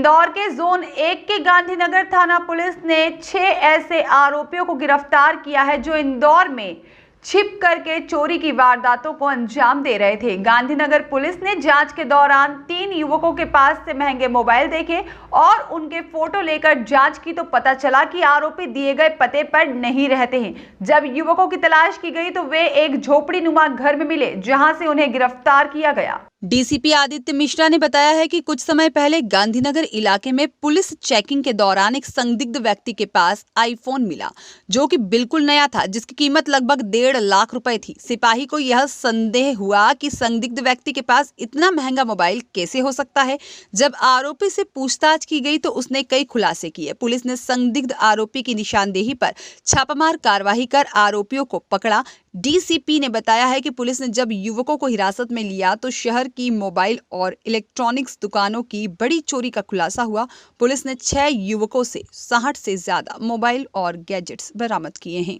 इंदौर के जोन 1 के गांधीनगर थाना पुलिस ने 6 ऐसे आरोपियों को गिरफ्तार किया है जो इंदौर में छिप करके चोरी की वारदातों को अंजाम दे रहे थे। गांधीनगर पुलिस ने जांच के दौरान 3 युवकों के पास से महंगे मोबाइल देखे और उनके फोटो लेकर जांच की तो पता चला कि आरोपी दिए गए पते पर नहीं रहते हैं। जब युवकों की तलाश की गई तो वे एक झोपड़ी नुमा घर में मिले, जहां से उन्हें गिरफ्तार किया गया। डीसीपी आदित्य मिश्रा ने बताया है कि कुछ समय पहले गांधीनगर इलाके में पुलिस चेकिंग के दौरान एक संदिग्ध व्यक्ति के पास आईफोन मिला, जो कि बिल्कुल नया था, जिसकी कीमत लगभग 1.5 लाख रुपए थी। सिपाही को यह संदेह हुआ कि संदिग्ध व्यक्ति के पास इतना महंगा मोबाइल कैसे हो सकता है। जब आरोपी से पूछताछ की गई तो उसने कई खुलासे किए। पुलिस ने संदिग्ध आरोपी की निशानदेही पर छापामार कार्रवाई कर आरोपियों को पकड़ा। डीसीपी ने बताया है कि पुलिस ने जब युवकों को हिरासत में लिया तो शहर की मोबाइल और इलेक्ट्रॉनिक्स दुकानों की बड़ी चोरी का खुलासा हुआ। पुलिस ने 6 युवकों से 60 से ज्यादा मोबाइल और गैजेट्स बरामद किए हैं।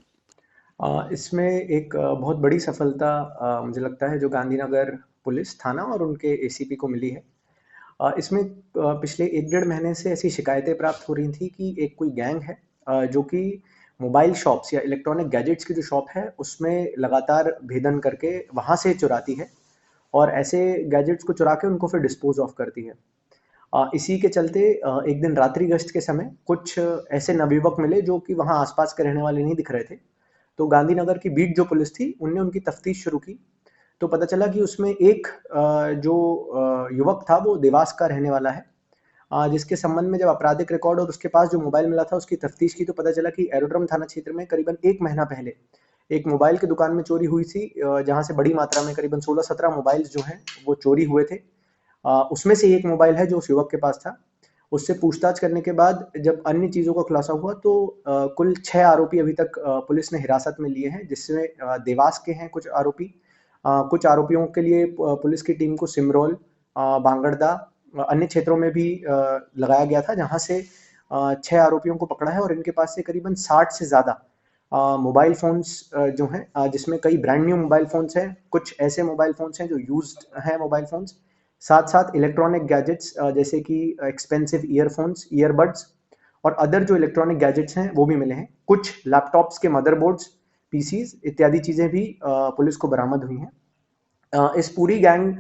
इसमें एक बहुत बड़ी सफलता मुझे लगता है जो गांधीनगर पुलिस थाना और उनके एसीपी को मिली है। इसमें पिछले 1-1.5 महीने से ऐसी शिकायतें प्राप्त हो रही थी कि एक कोई गैंग है जो कि मोबाइल शॉप्स या इलेक्ट्रॉनिक गैजेट्स की जो शॉप है उसमें लगातार भेदन करके वहाँ से चुराती है और ऐसे गैजेट्स को चुरा के उनको फिर डिस्पोज ऑफ करती है। इसी के चलते एक दिन रात्रि गश्त के समय कुछ ऐसे नवयुवक मिले जो कि वहाँ आसपास के रहने वाले नहीं दिख रहे थे। तो गांधीनगर की बीट जो पुलिस थी उनने उनकी तफ्तीश शुरू की तो पता चला कि उसमें एक जो युवक था वो देवास का रहने वाला है, जिसके संबंध में जब आपराधिक रिकॉर्ड और उसके पास जो मोबाइल मिला था उसकी तफ्तीश की तो पता चला कि एरोड्रम थाना क्षेत्र में करीबन 1 महीना पहले एक मोबाइल की दुकान में चोरी हुई थी, जहां से बड़ी मात्रा में करीबन 16-17 मोबाइल्स जो हैं वो चोरी हुए थे। उसमें से एक मोबाइल है जो उस युवक के पास था। उससे पूछताछ करने के बाद जब अन्य चीज़ों का खुलासा हुआ तो कुल 6 आरोपी अभी तक पुलिस ने हिरासत में लिए हैं, जिसमें देवास के हैं कुछ आरोपी। कुछ आरोपियों के लिए पुलिस की टीम को सिमरोल, बांगड़दा, अन्य क्षेत्रों में भी लगाया गया था, जहां से 6 आरोपियों को पकड़ा है और इनके पास से करीबन 60 से ज़्यादा मोबाइल फ़ोन्स जो हैं, जिसमें कई ब्रांड न्यू मोबाइल फ़ोन्स हैं, कुछ ऐसे मोबाइल फ़ोन्स हैं जो यूज्ड हैं मोबाइल फ़ोन्स, साथ-साथ इलेक्ट्रॉनिक गैजेट्स जैसे कि एक्सपेंसिव ईयरफ़ोन्स, ईयरबड्स और अदर जो इलेक्ट्रॉनिक गैजेट्स हैं वो भी मिले हैं। कुछ लैपटॉप्स के मदरबोर्ड्स, पीसीज़ इत्यादि चीज़ें भी पुलिस को बरामद हुई हैं। इस पूरी गैंग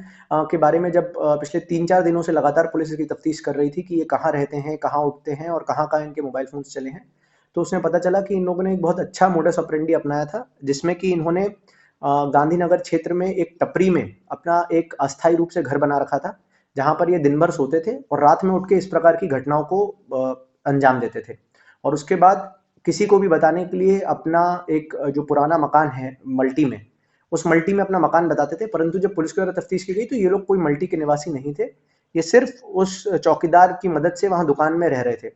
के बारे में जब पिछले 3-4 दिनों से लगातार पुलिस इसकी तफ्तीश कर रही थी कि ये कहाँ रहते हैं, कहाँ उठते हैं और कहाँ-कहाँ इनके मोबाइल फ़ोन्स चले हैं, तो उसमें पता चला कि इन लोगों ने एक बहुत अच्छा मोडस ऑपरेंडी अपनाया था, जिसमें कि इन्होंने गांधीनगर क्षेत्र में एक टपरी में अपना एक अस्थायी रूप से घर बना रखा था, जहाँ पर ये दिन भर सोते थे और रात में उठ के इस प्रकार की घटनाओं को अंजाम देते थे। और उसके बाद किसी को भी बताने के लिए अपना एक जो पुराना मकान है मल्टी में, उस मल्टी में अपना मकान बताते थे, परंतु जब पुलिस के द्वारा तफ्तीश की गई तो ये लोग कोई मल्टी के निवासी नहीं थे। ये सिर्फ उस चौकीदार की मदद से वहाँ दुकान में रह रहे थे।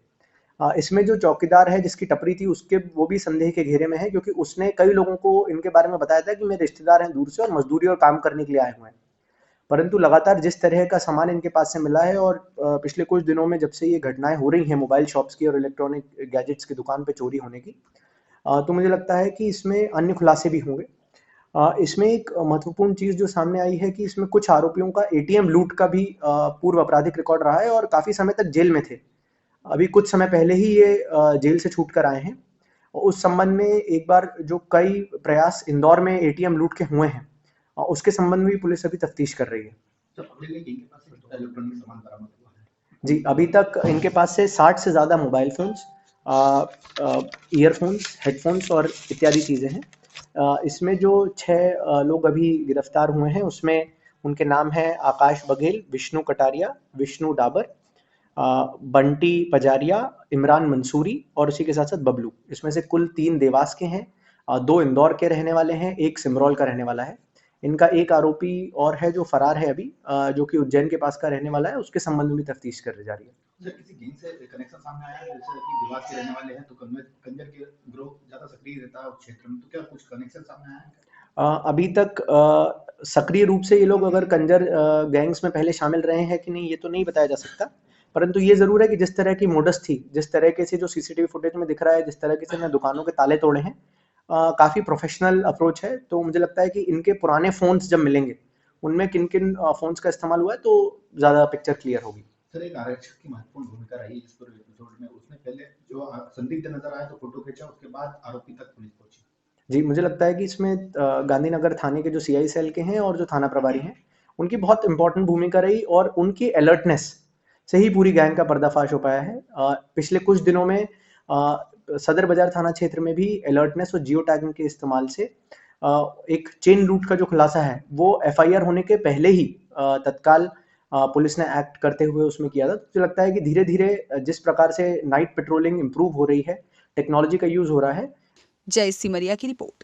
इसमें जो चौकीदार है जिसकी टपरी थी उसके वो भी संदेह के घेरे में है, क्योंकि उसने कई लोगों को इनके बारे में बताया था कि मेरे रिश्तेदार हैं दूर से और मजदूरी और काम करने के लिए आए हुए हैं। परंतु लगातार जिस तरह का सामान इनके पास से मिला है और पिछले कुछ दिनों में जब से ये घटनाएं हो रही हैं मोबाइल शॉप्स की और इलेक्ट्रॉनिक गैजेट्स की दुकान पे चोरी होने की, तो मुझे लगता है कि इसमें अन्य खुलासे भी होंगे। इसमें एक महत्वपूर्ण चीज़ जो सामने आई है कि इसमें कुछ आरोपियों का एटीएम लूट का भी पूर्व आपराधिक रिकॉर्ड रहा है और काफ़ी समय तक जेल में थे। अभी कुछ समय पहले ही ये जेल से छूट कर आए हैं। उस संबंध में एक बार जो कई प्रयास इंदौर में एटीएम लूट के हुए हैं, उसके संबंध में भी पुलिस अभी तफ्तीश कर रही है। जी, अभी तक इनके पास से 60 से ज़्यादा मोबाइल फ़ोन्स, ईयरफोन्स, हेडफोन्स और इत्यादि चीज़ें हैं। इसमें जो 6 लोग अभी गिरफ्तार हुए हैं उसमें उनके नाम हैं आकाश बघेल, विष्णु कटारिया, विष्णु डाबर, बंटी पजारिया, इमरान मंसूरी और उसी के साथ-साथ बबलू। इसमें से कुल 3 देवास के हैं, 2 इंदौर के रहने वाले हैं, 1 सिमरौल का रहने वाला है। इनका एक आरोपी और है जो फरार है अभी, जो कि उज्जैन के पास का रहने वाला है, उसके संबंध में भी तफ्तीश करी जा रही है। सर, किसी गैंग से कनेक्शन सामने आया है? जैसे कि देवास के रहने वाले हैं तो कंजर के ग्रोह ज़्यादा सक्रिय रहता है उस क्षेत्र में, तो क्या कुछ कनेक्शन सामने आया है? अभी तक सक्रिय रूप से ये लोग अगर कंजर गैंग्स में पहले शामिल रहे हैं कि नहीं ये तो नहीं बताया जा सकता, परंतु ये ज़रूर है कि जिस तरह की मोडस थी, जिस तरीके से जो सीसीटीवी फुटेज में दिख रहा है, जिस तरीके से इन्होंने दुकानों के ताले तोड़े हैं, काफ़ी प्रोफेशनल अप्रोच है। तो मुझे लगता है कि इनके पुराने फ़ोन्स जब मिलेंगे, उनमें किन-किन फ़ोन्स का इस्तेमाल हुआ है तो ज़्यादा पिक्चर क्लियर होगी। सर एक आरक्षक की महत्वपूर्ण भूमिका रही इस पूरे एपिसोड में। उसने पहले जो संदिग्ध नजर आया तो फोटो खींचा, उसके बाद आरोपी तक पुलिस पहुंची। जी, मुझे लगता है कि इसमें गांधीनगर थाने के जो सीआई सेल के हैं और जो थाना प्रभारी हैं, उनकी बहुत इम्पोर्टेंट भूमिका रही और उनकी अलर्टनेस से ही पूरी गैंग का पर्दाफाश हो पाया है। पिछले कुछ दिनों में सदर बाजार थाना क्षेत्र में भी अलर्टनेस और जियो टैगिंग के इस्तेमाल से एक चेन लूट का जो खुलासा है वो एफआईआर होने के पहले ही तत्काल पुलिस ने एक्ट करते हुए उसमें किया था। तो मुझे लगता है कि धीरे धीरे जिस प्रकार से नाइट पेट्रोलिंग इंप्रूव हो रही है, टेक्नोलॉजी का यूज हो रहा है। जय सिमरिया की रिपोर्ट।